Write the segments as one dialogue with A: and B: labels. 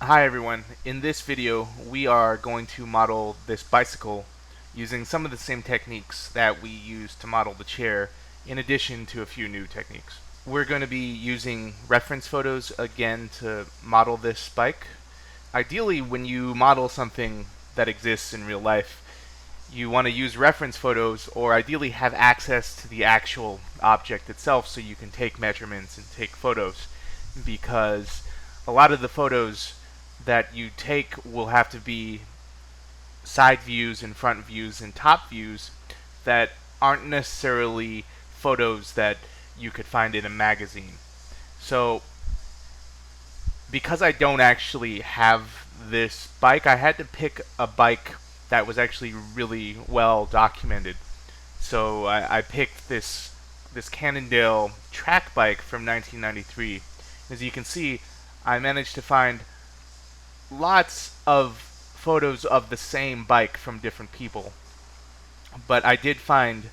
A: Hi everyone, in this video we are going to model this bicycle using some of the same techniques that we used to model the chair, in addition to a few new techniques. We're going to be using reference photos again to model this bike. Ideally, when you model something that exists in real life, you want to use reference photos, or ideally have access to the actual object itself so you can take measurements and take photos, because a lot of the photos that you take will have to be side views and front views and top views that aren't necessarily photos that you could find in a magazine. So because I don't actually have this bike, I had to pick a bike that was actually really well documented. So I picked this Cannondale track bike from 1993. As you can see, I managed to find lots of photos of the same bike from different people. But I did find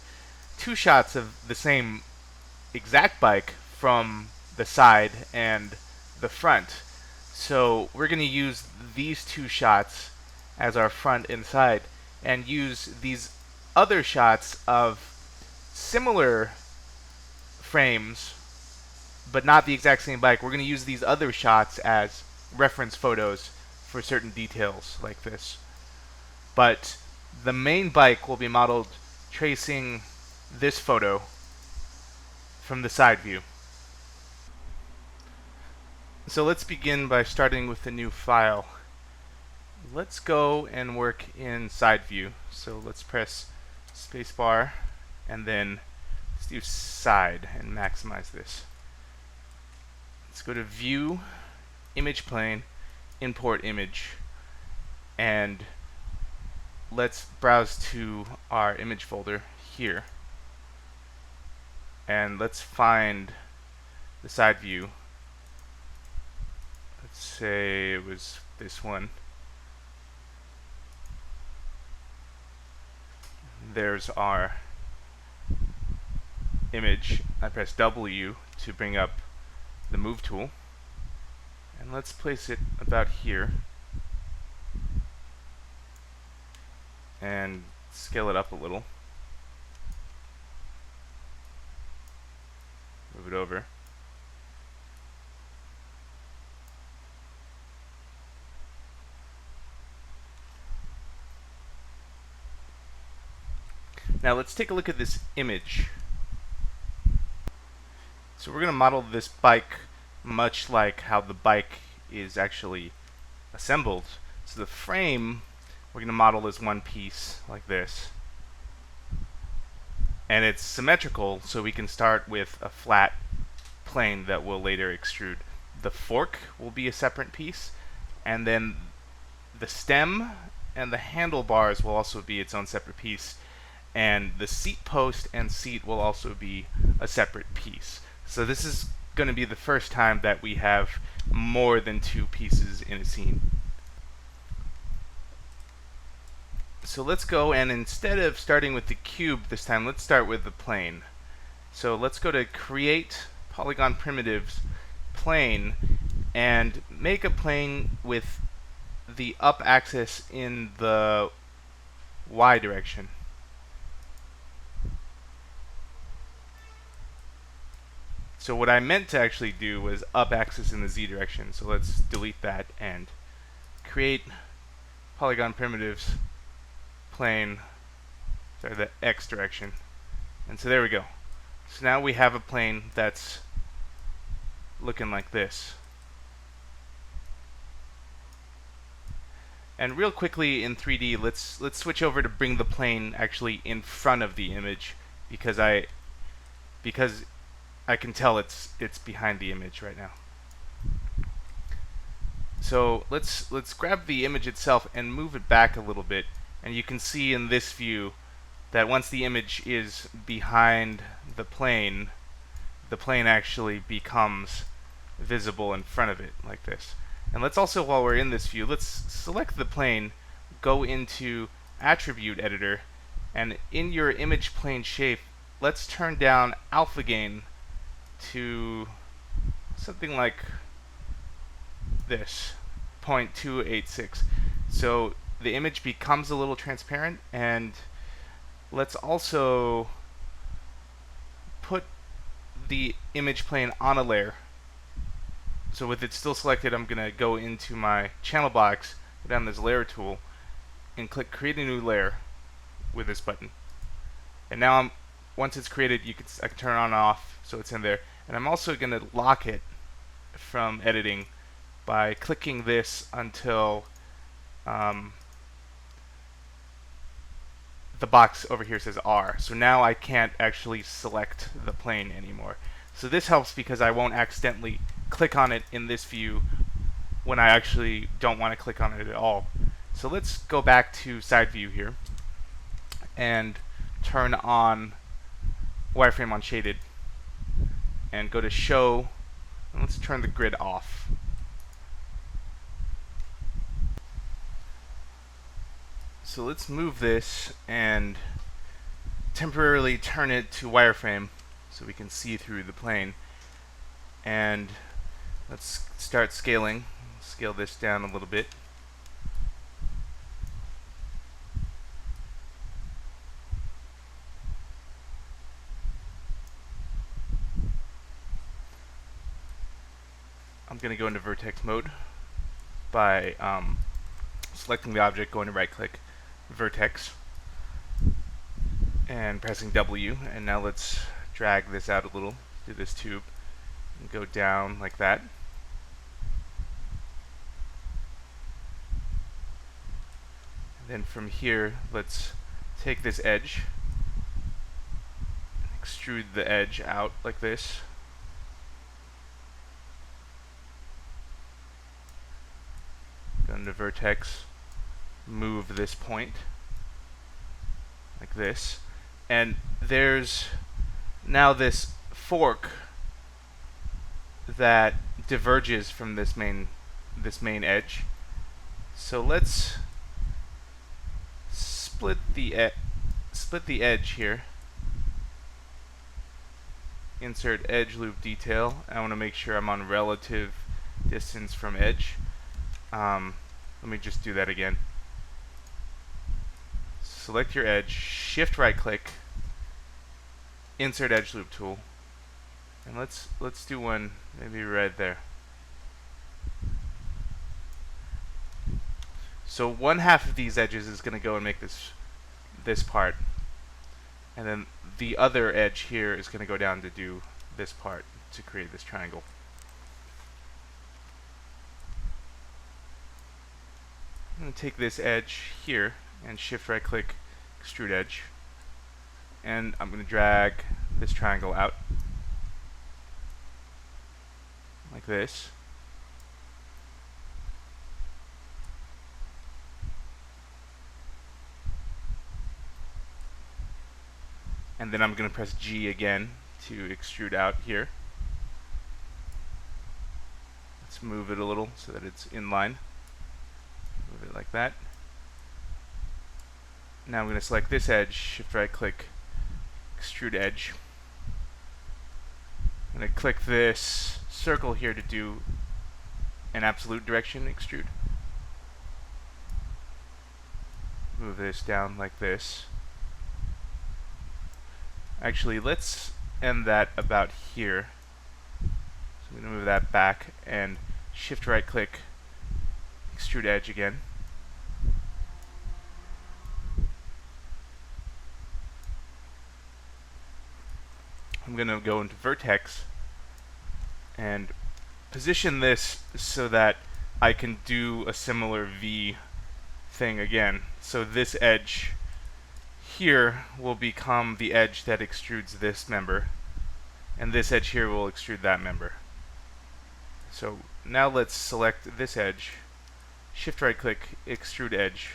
A: two shots of the same exact bike from the side and the front. So we're going to use these two shots as our front and side, and use these other shots of similar frames but not the exact same bike. We're going to use these other shots as reference photos for certain details like this. But the main bike will be modeled tracing this photo from the side view. So let's begin by starting with a new file. Let's go and work in side view. So let's press spacebar and then let's do side and maximize this. Let's go to view, image plane, import image, and let's browse to our image folder here, and let's find the side view. Let's say it was this one. There's our image. I press W to bring up the move tool, and let's place it about here and scale it up a little. Move it over. Now let's take a look at this image. So we're going to model this bike much like how the bike is actually assembled. So the frame we're going to model as one piece like this, and it's symmetrical, so we can start with a flat plane that will later extrude. The fork will be a separate piece, and then the stem and the handlebars will also be its own separate piece, and the seat post and seat will also be a separate piece. So this is going to be the first time that we have more than two pieces in a scene. So let's go, and instead of starting with the cube this time, let's start with the plane. So let's go to create polygon primitives plane and make a plane with the up axis in the Y direction. So what I meant to actually do was up axis in the Z direction. So let's delete that and create polygon primitives plane, sorry, the X direction. And so there we go. So now we have a plane that's looking like this. And real quickly in 3D, let's switch over to bring the plane actually in front of the image, because I can tell it's behind the image right now. So let's grab the image itself and move it back a little bit, and you can see in this view that once the image is behind the plane actually becomes visible in front of it like this. And let's also, while we're in this view, let's select the plane, go into attribute editor, and in your image plane shape, let's turn down alpha gain to something like this. 0.286. So the image becomes a little transparent, and let's also put the image plane on a layer. So with it still selected, I'm going to go into my channel box, go down this layer tool, and click create a new layer with this button. And now once it's created, I can turn it on and off so it's in there. And I'm also going to lock it from editing by clicking this until the box over here says R. So now I can't actually select the plane anymore. So this helps because I won't accidentally click on it in this view when I actually don't want to click on it at all. So let's go back to side view here and turn on wireframe on shaded and go to show, and let's turn the grid off. So let's move this and temporarily turn it to wireframe so we can see through the plane. And let's start scaling. Scale this down a little bit. I'm going to go into vertex mode by selecting the object, going to right click, vertex, and pressing W. And now let's drag this out a little to this tube and go down like that. And then from here, let's take this edge, extrude the edge out like this. Go into vertex, move this point like this, and there's now this fork that diverges from this main edge. So let's split the edge here. Insert edge loop detail. I want to make sure I'm on relative distance from edge. Let me just do that again. Select your edge, shift right click, insert edge loop tool, and let's do one maybe right there. So one half of these edges is going to go and make this part, and then the other edge here is going to go down to do this part to create this triangle. I'm going to take this edge here and shift right click, extrude edge, and I'm going to drag this triangle out like this. And then I'm going to press G again to extrude out here. Let's move it a little so that it's in line. Move it like that. Now I'm going to select this edge, shift right click, extrude edge. I'm going to click this circle here to do an absolute direction extrude. Move this down like this. Actually, let's end that about here. So I'm going to move that back and shift right click, extrude edge again. I'm going to go into vertex and position this so that I can do a similar V thing again. So this edge here will become the edge that extrudes this member, and this edge here will extrude that member. So now let's select this edge, shift right click, extrude edge,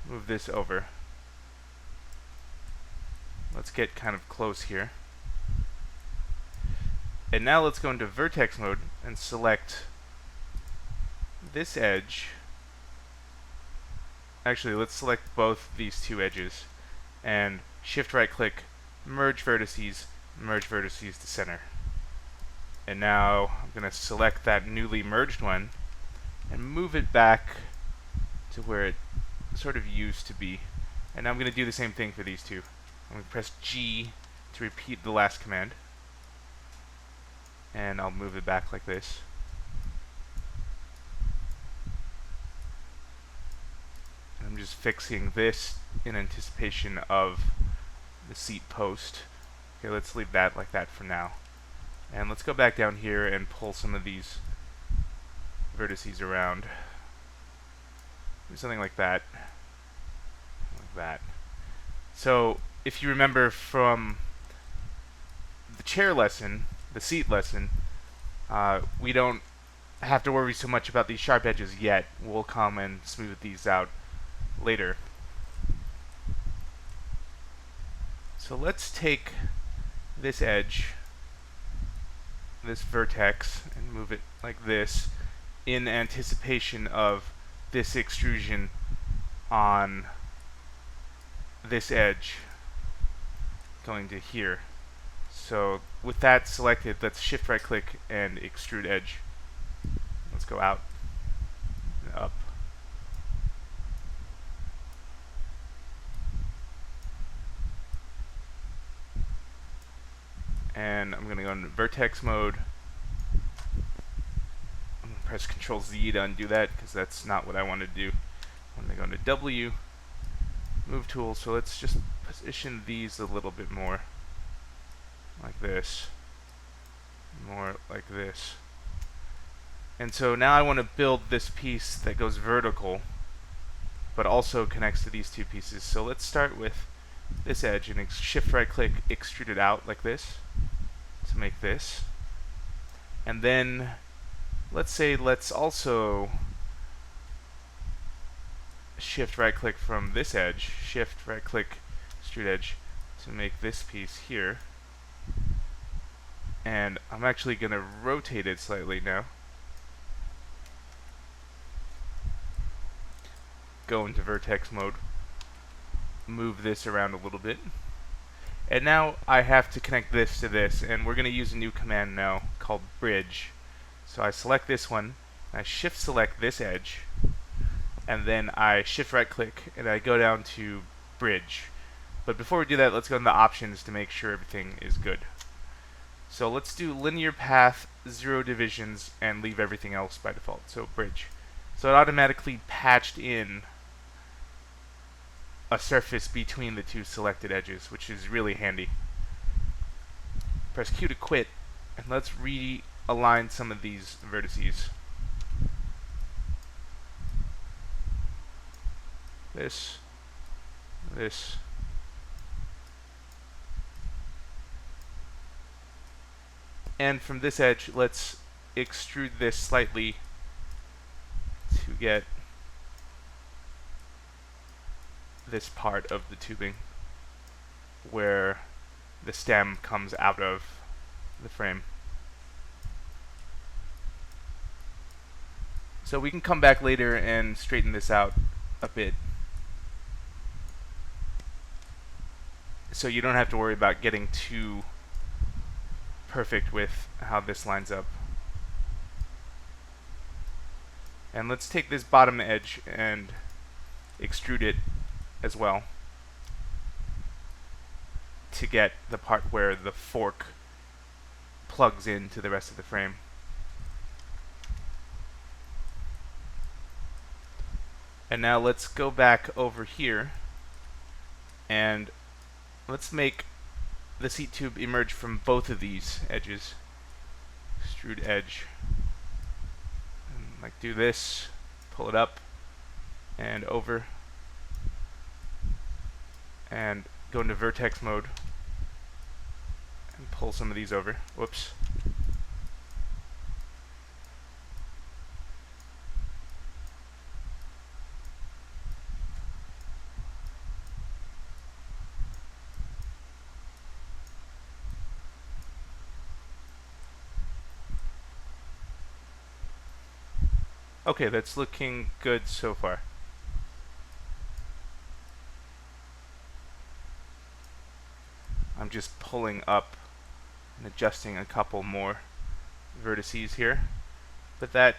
A: move this over. Let's get kind of close here. And now let's go into vertex mode and select this edge. Actually, let's select both these two edges and shift right click, merge vertices to center. And now I'm going to select that newly merged one and move it back to where it sort of used to be. And now I'm going to do the same thing for these two. I'm going to press G to repeat the last command. And I'll move it back like this. And I'm just fixing this in anticipation of the seat post. Okay, let's leave that like that for now. And let's go back down here and pull some of these vertices around. Do something like that. Like that. So, if you remember from the chair lesson, the seat lesson, we don't have to worry so much about these sharp edges yet. We'll come and smooth these out later. So let's take this edge, this vertex, and move it like this in anticipation of this extrusion on this edge going to here. So with that selected, let's shift right click and extrude edge. Let's go out and up. And I'm going to go into vertex mode. I'm going to press Control Z to undo that because that's not what I want to do. I'm going to go into W, move tool. So let's just position these a little bit more like this, more like this. And so now I want to build this piece that goes vertical but also connects to these two pieces. So let's start with this edge and shift right click, extrude it out like this to make this. And then let's also shift right click from this edge, shift right click, extrude edge to make this piece here. And I'm actually going to rotate it slightly now. Go into vertex mode, move this around a little bit. And now I have to connect this to this, and we're going to use a new command now called bridge. So I select this one, I shift select this edge, and then I shift right click and I go down to bridge. But before we do that, let's go into the options to make sure everything is good. So let's do linear path, 0 divisions, and leave everything else by default. So bridge. So it automatically patched in a surface between the two selected edges, which is really handy. Press Q to quit, and let's realign some of these vertices. This. And from this edge, let's extrude this slightly to get this part of the tubing where the stem comes out of the frame. So we can come back later and straighten this out a bit, so you don't have to worry about getting too perfect with how this lines up. And let's take this bottom edge and extrude it as well to get the part where the fork plugs into the rest of the frame. And now let's go back over here and let's make the seat tube emerge from both of these edges. Extrude edge. And like do this, pull it up and over, and go into vertex mode and pull some of these over. Whoops. Okay, that's looking good so far. I'm just pulling up and adjusting a couple more vertices here, but that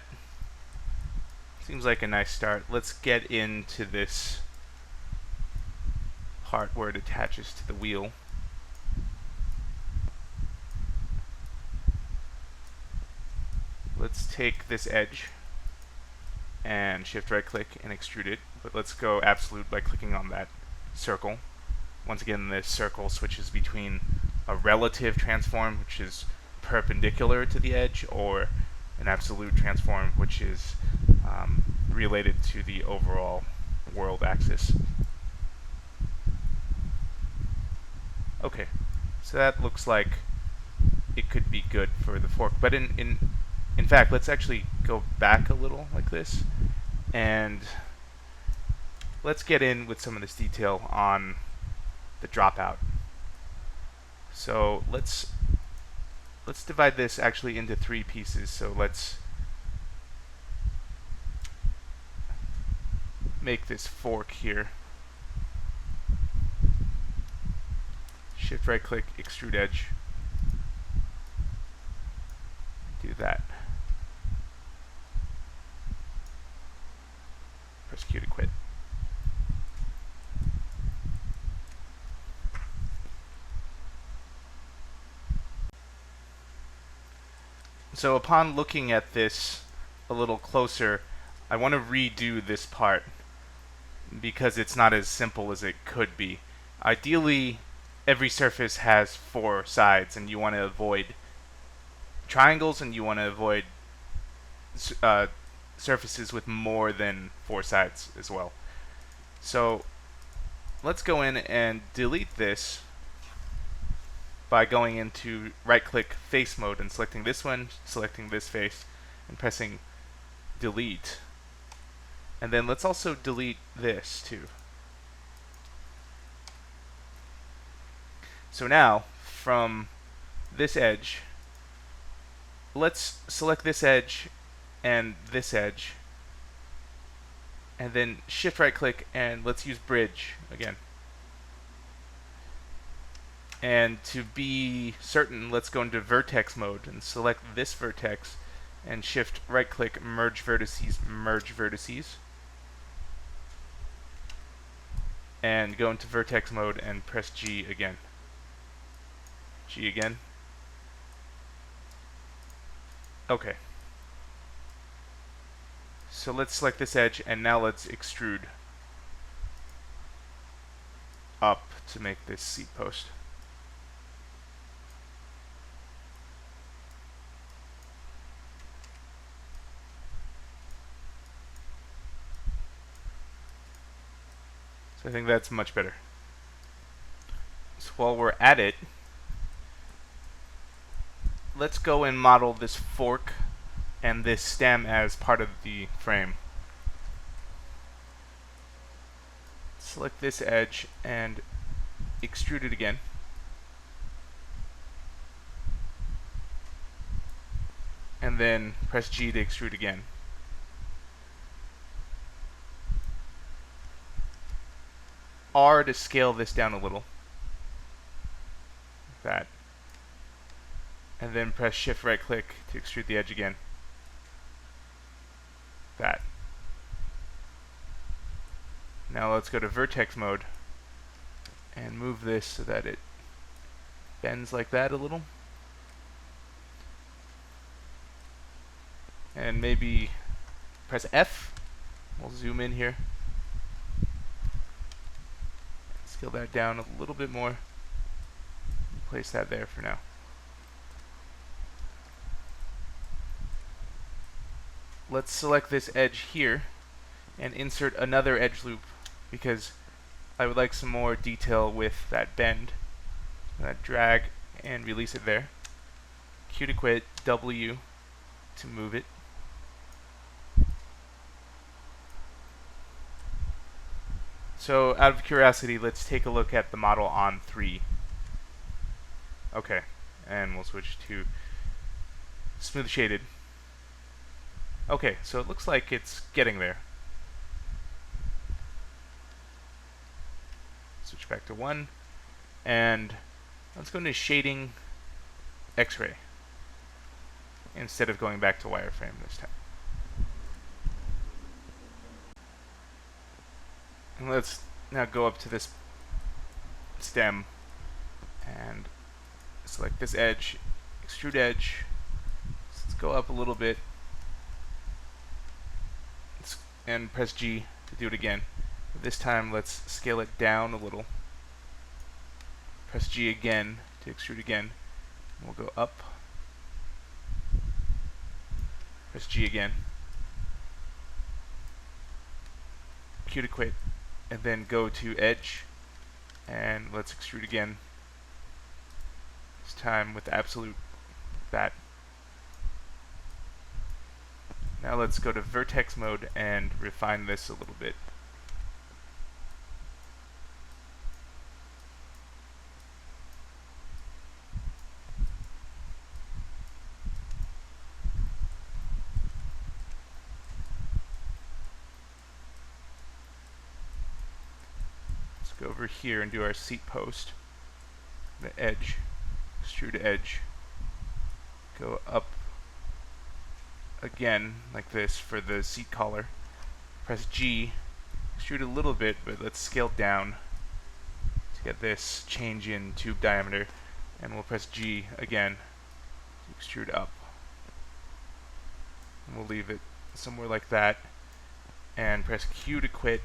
A: seems like a nice start. Let's get into this part where it attaches to the wheel. Let's take this edge and shift right click and extrude it, but let's go absolute by clicking on that circle. Once again, this circle switches between a relative transform, which is perpendicular to the edge, or an absolute transform, which is related to the overall world axis. Okay, so that looks like it could be good for the fork, but in fact, let's actually go back a little like this, and let's get in with some of this detail on the dropout. So let's divide this actually into 3 pieces. So let's make this fork here. Shift right click, extrude edge. Do that. Press Q to quit. So upon looking at this a little closer, I want to redo this part because it's not as simple as it could be. Ideally, every surface has 4 sides, and you want to avoid triangles, and you want to avoid surfaces with more than 4 sides as well. So let's go in and delete this by going into right-click face mode and selecting this one, selecting this face, and pressing delete. And then let's also delete this too. So now, from this edge, let's select this edge and this edge, and then shift right click and let's use bridge again. And to be certain, let's go into vertex mode and select this vertex and shift right click, merge vertices, and go into vertex mode and press G again. G again. Okay. So let's select this edge, and now let's extrude up to make this seat post. So I think that's much better. So while we're at it, let's go and model this fork and this stem as part of the frame. Select this edge and extrude it again. And then press G to extrude again. R to scale this down a little. Like that. And then press shift right click to extrude the edge again. That. Now let's go to vertex mode and move this so that it bends like that a little. And maybe press F. We'll zoom in here. Scale that down a little bit more. Place that there for now. Let's select this edge here and insert another edge loop because I would like some more detail with that bend. Drag and release it there. Q to quit, W to move it. So out of curiosity, let's take a look at the model on 3. Okay, and we'll switch to smooth shaded. Okay, so it looks like it's getting there. Switch back to 1, and let's go into shading X-ray. instead of going back to wireframe this time. And let's now go up to this stem and select this edge, extrude edge. Let's go up a little bit and press G to do it again. This time let's scale it down a little. Press G again to extrude again. We'll go up. Press G again. Q to quit. And then go to edge. And let's extrude again. This time with absolute that. Now let's go to vertex mode and refine this a little bit. Go over here and do our seat post. The edge, extrude edge. Go up again like this for the seat collar. Press G, extrude a little bit, but let's scale down to get this change in tube diameter. And we'll press G again to extrude up. And we'll leave it somewhere like that. And press Q to quit.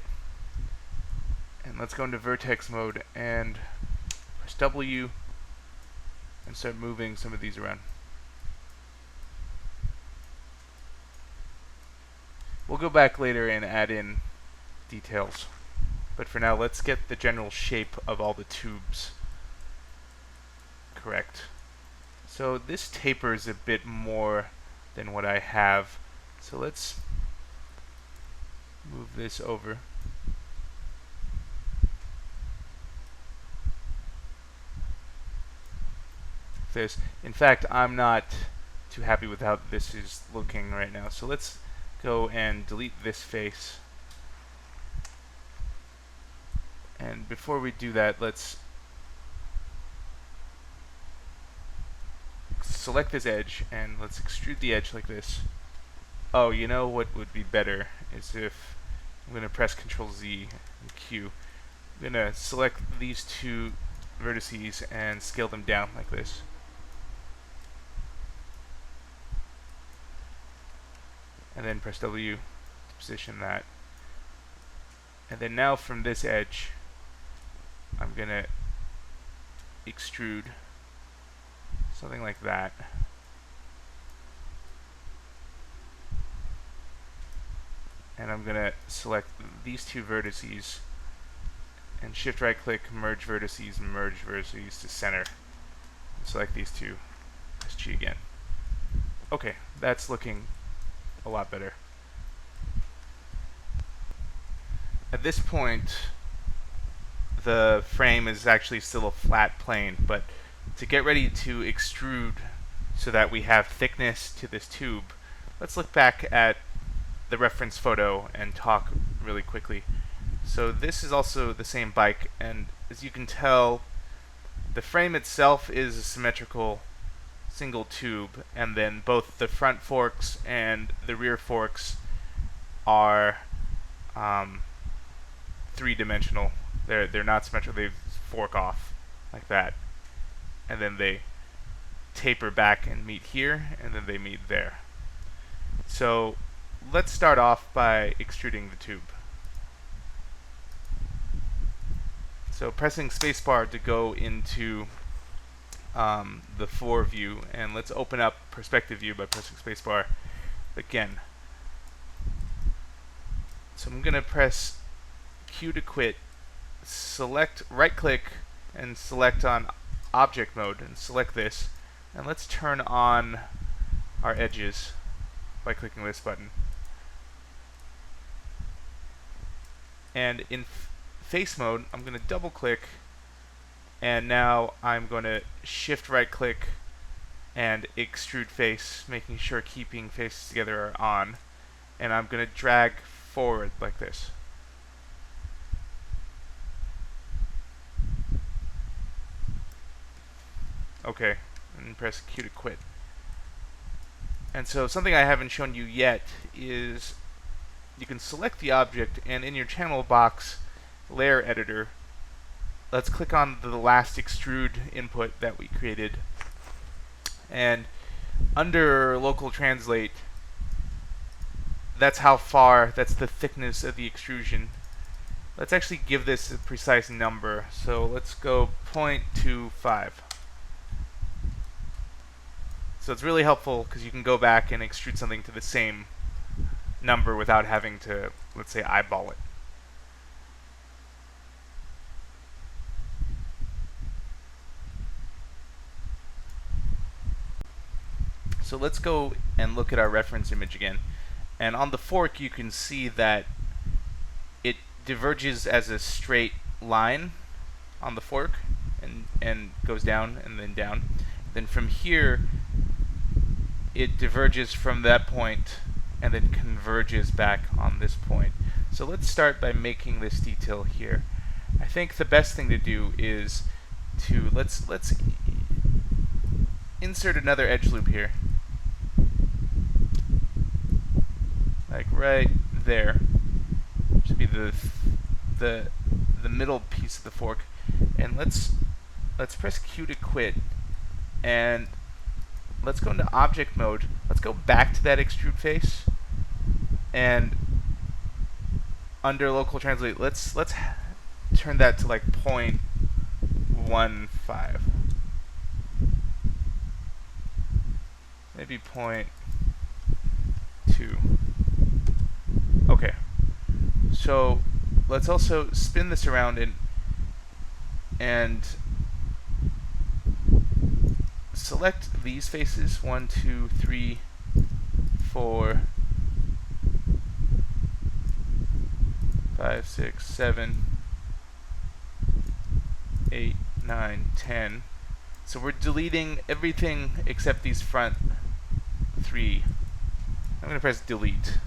A: And let's go into vertex mode and press W and start moving some of these around. We'll go back later and add in details. But for now, let's get the general shape of all the tubes correct. So this tapers a bit more than what I have. So let's move this over. This. In fact, I'm not too happy with how this is looking right now. So let's go and delete this face. And before we do that, let's select this edge and let's extrude the edge like this. Oh, you know what would be better is if I'm going to press Ctrl Z and Q. I'm going to select these two vertices and scale them down like this. And then press W to position that. And then now from this edge, I'm going to extrude something like that. And I'm going to select these two vertices and shift right click, merge vertices to center. And select these two, press G again. Okay, that's looking a lot better. At this point, the frame is actually still a flat plane, but to get ready to extrude so that we have thickness to this tube, let's look back at the reference photo and talk really quickly. So this is also the same bike, and as you can tell, the frame itself is a symmetrical single tube, and then both the front forks and the rear forks are three-dimensional. They're not symmetrical. They fork off like that, and then they taper back and meet here, and then they meet there. So let's start off by extruding the tube. So pressing spacebar to go into the 4 view, and let's open up perspective view by pressing spacebar again. So I'm going to press Q to quit, select right click and select on object mode and select this, and let's turn on our edges by clicking this button. And in face mode, I'm going to double click, and now I'm going to shift right click and extrude face, making sure keeping faces together are on, and I'm going to drag forward like this. Okay, and press Q to quit. And so something I haven't shown you yet is you can select the object, and in your channel box layer editor, let's click on the last extrude input that we created, and under local translate, that's how far, that's the thickness of the extrusion. Let's actually give this a precise number. So let's go 0.25. So it's really helpful because you can go back and extrude something to the same number without having to, let's say, eyeball it. So let's go and look at our reference image again. And on the fork, you can see that it diverges as a straight line on the fork and goes down and then down. Then from here, it diverges from that point and then converges back on this point. So let's start by making this detail here. I think the best thing to do is to let's insert another edge loop here, like right there. Should be the middle piece of the fork, and let's press Q to quit, and let's go into object mode. Let's go back to that extrude face, and under local translate, let's turn that to like 0.15, maybe 0.2. Okay, so let's also spin this around and select these faces, 1, 2, 3, 4, 5, 6, 7, 8, 9, 10. So we're deleting everything except these front 3. I'm going to press delete.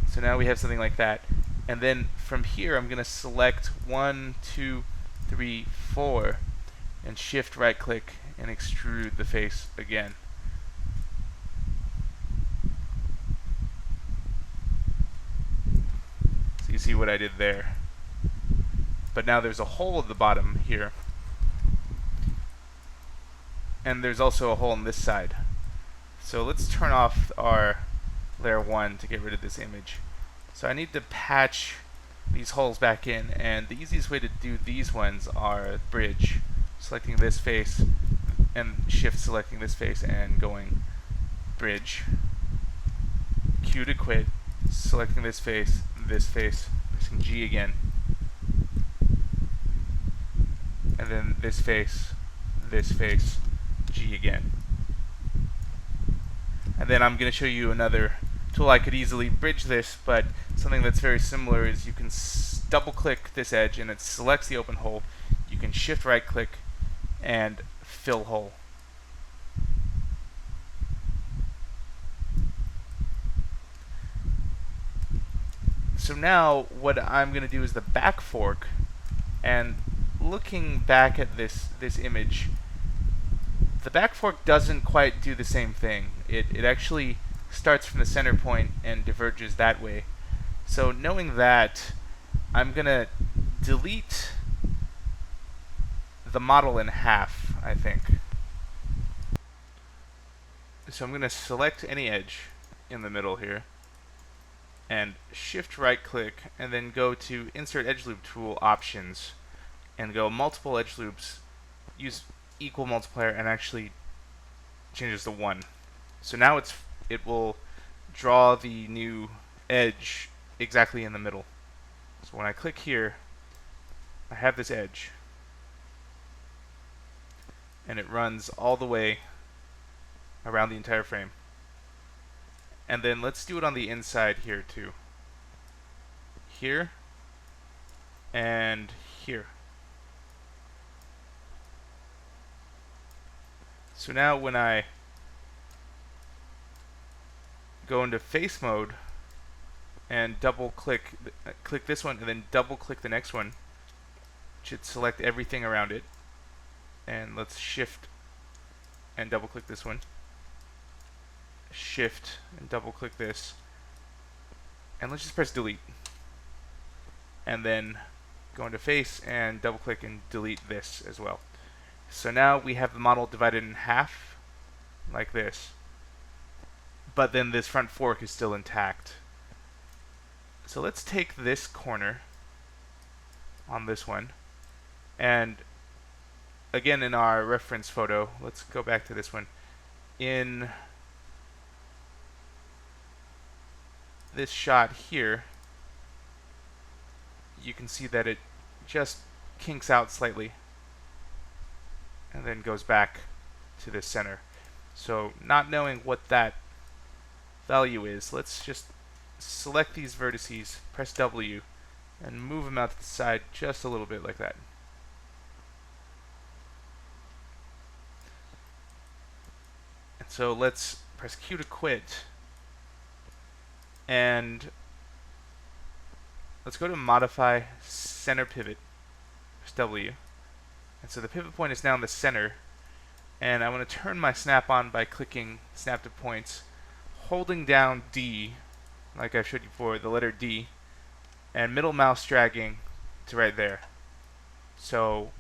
A: So now we have something like that. And then from here, I'm going to select 1, 2, 3, 4, and shift right click and extrude the face again. So you see what I did there. But now there's a hole at the bottom here. And there's also a hole on this side. So let's turn off our layer 1 to get rid of this image. So I need to patch these holes back in, and the easiest way to do these ones are bridge, selecting this face and shift selecting this face and going bridge, Q to quit, selecting this face, pressing G again, and then this face, G again. And then I'm going to show you another tool I could easily bridge this, but something that's very similar is you can double click this edge and it selects the open hole. You can shift right click and fill hole. So now what I'm going to do is the back fork, and looking back at this image, the back fork doesn't quite do the same thing. It actually starts from the center point and diverges that way. So knowing that, I'm going to delete the model in half, I think. So I'm going to select any edge in the middle here and shift right click and then go to insert edge loop tool options and go multiple edge loops, use equal multiplier, and actually changes to 1. So now it will draw the new edge exactly in the middle. So when I click here, I have this edge, and it runs all the way around the entire frame. And then let's do it on the inside here too. Here and here. So now when I go into face mode and double click this one and then double click the next one, it should select everything around it. And let's shift and double click this one, Shift and double click this, and let's just press delete, and then go into face and double click and delete this as well. So now we have the model divided in half like this, but then this front fork is still intact. So let's take this corner on this one, and again in our reference photo, let's go back to this one. In this shot here, you can see that it just kinks out slightly and then goes back to the center. So not knowing what that value is, let's just select these vertices, press W, and move them out to the side just a little bit like that. And so let's press Q to quit, and let's go to Modify Center Pivot, press W. And so the pivot point is now in the center, and I want to turn my snap on by clicking Snap to Points, holding down D, like I showed you before, the letter D, and middle mouse dragging to right there. So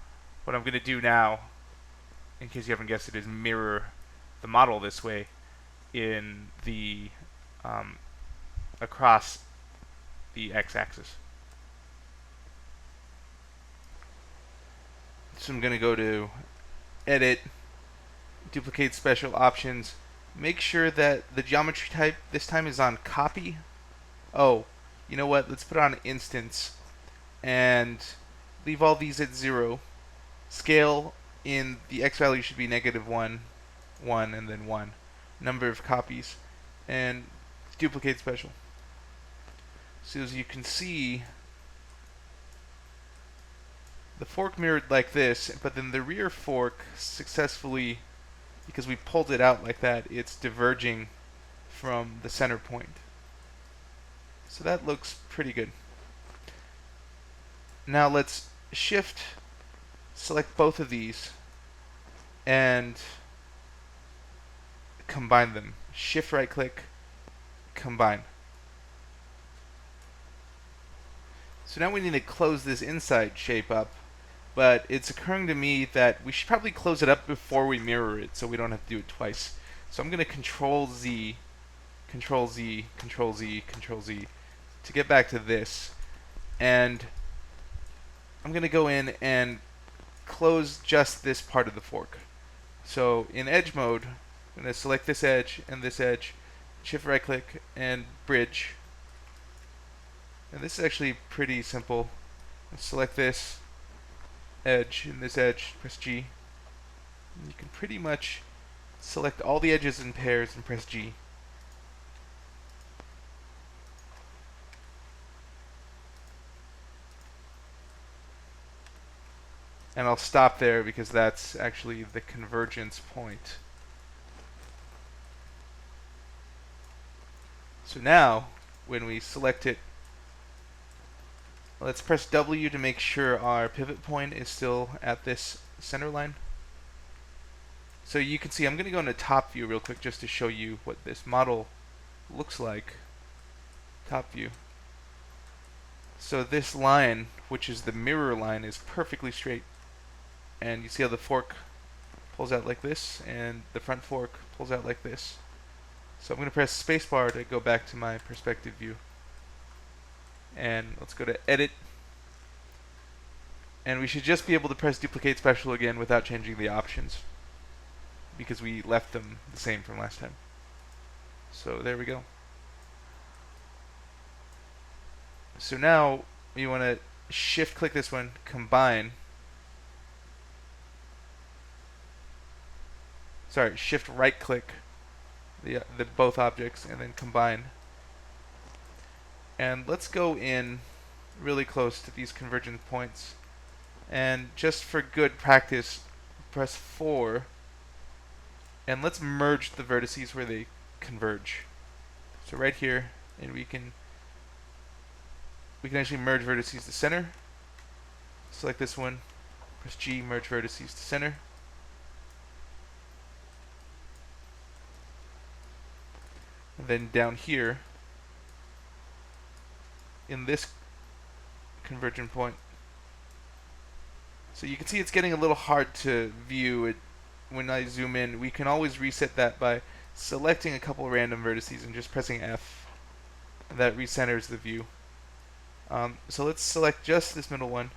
A: what I'm going to do now, in case you haven't guessed it, is mirror the model this way in the across the x-axis. So I'm going to go to Edit, Duplicate Special Options. Make sure that the geometry type this time is on Copy. Oh, you know what? Let's put it on Instance and leave all these at 0. Scale in the x value should be -1, 1, and then 1. Number of copies. And Duplicate Special. So as you can see, the fork mirrored like this, but then the rear fork successfully, because we pulled it out like that, it's diverging from the center point. So that looks pretty good. Now let's shift, select both of these, and combine them. Shift right click, combine. So now we need to close this inside shape up, but it's occurring to me that we should probably close it up before we mirror it so we don't have to do it twice. So I'm going to Control Z, Control Z, Control Z, Control Z to get back to this. And I'm going to go in and close just this part of the fork. So in edge mode, I'm going to select this edge and this edge, shift right click and bridge. And this is actually pretty simple. Select this edge and this edge, press G. And you can pretty much select all the edges in pairs and press G. And I'll stop there because that's actually the convergence point. So now, when we select it, let's press W to make sure our pivot point is still at this center line. So you can see I'm going to go into top view real quick just to show you what this model looks like. Top view. So this line, which is the mirror line, is perfectly straight. And you see how the fork pulls out like this, and the front fork pulls out like this. So I'm going to press spacebar to go back to my perspective view. And let's go to Edit. And we should just be able to press Duplicate Special again without changing the options, because we left them the same from last time. So there we go. So now you want to shift click this one, combine. Sorry, shift right click the both objects and then combine. And let's go in really close to these convergence points. And just for good practice, press 4. And let's merge the vertices where they converge. So right here, and we can actually merge vertices to center. Select this one, press G, merge vertices to center. And then down here, in this convergent point, so you can see it's getting a little hard to view it when I zoom in. We can always reset that by selecting a couple random vertices and just pressing F. That recenters the view. So let's select just this middle one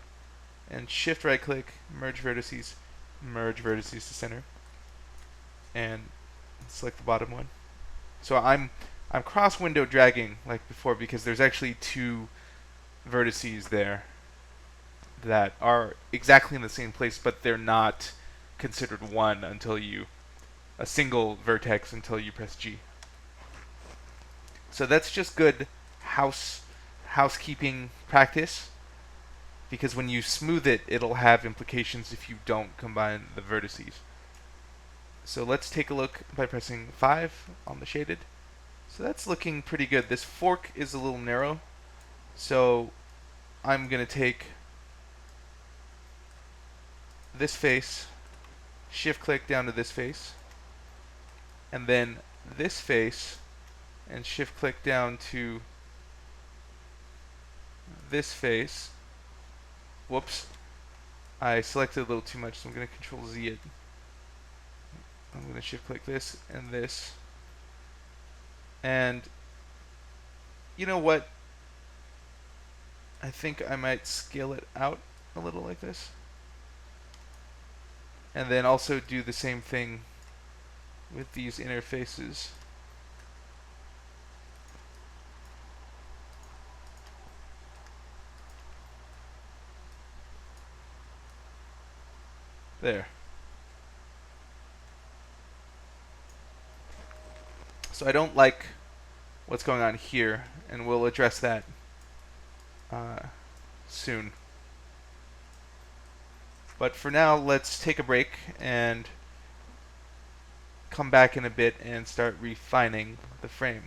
A: and shift right click, merge vertices to center, and select the bottom one. So I'm cross window dragging like before because there's actually two vertices there that are exactly in the same place, but they're not considered one until a single vertex until you press G. So that's just good housekeeping practice, because when you smooth it, it'll have implications if you don't combine the vertices. So let's take a look by pressing 5 on the shaded. So that's looking pretty good. This fork is a little narrow, so I'm going to take this face, shift click down to this face, and then this face, and shift click down to this face. Whoops, I selected a little too much, so I'm going to Control Z it. I'm going to shift click this and this. And you know what? I think I might scale it out a little like this. And then also do the same thing with these interfaces. There. So I don't like what's going on here, and we'll address that soon. But for now, let's take a break and come back in a bit and start refining the frame.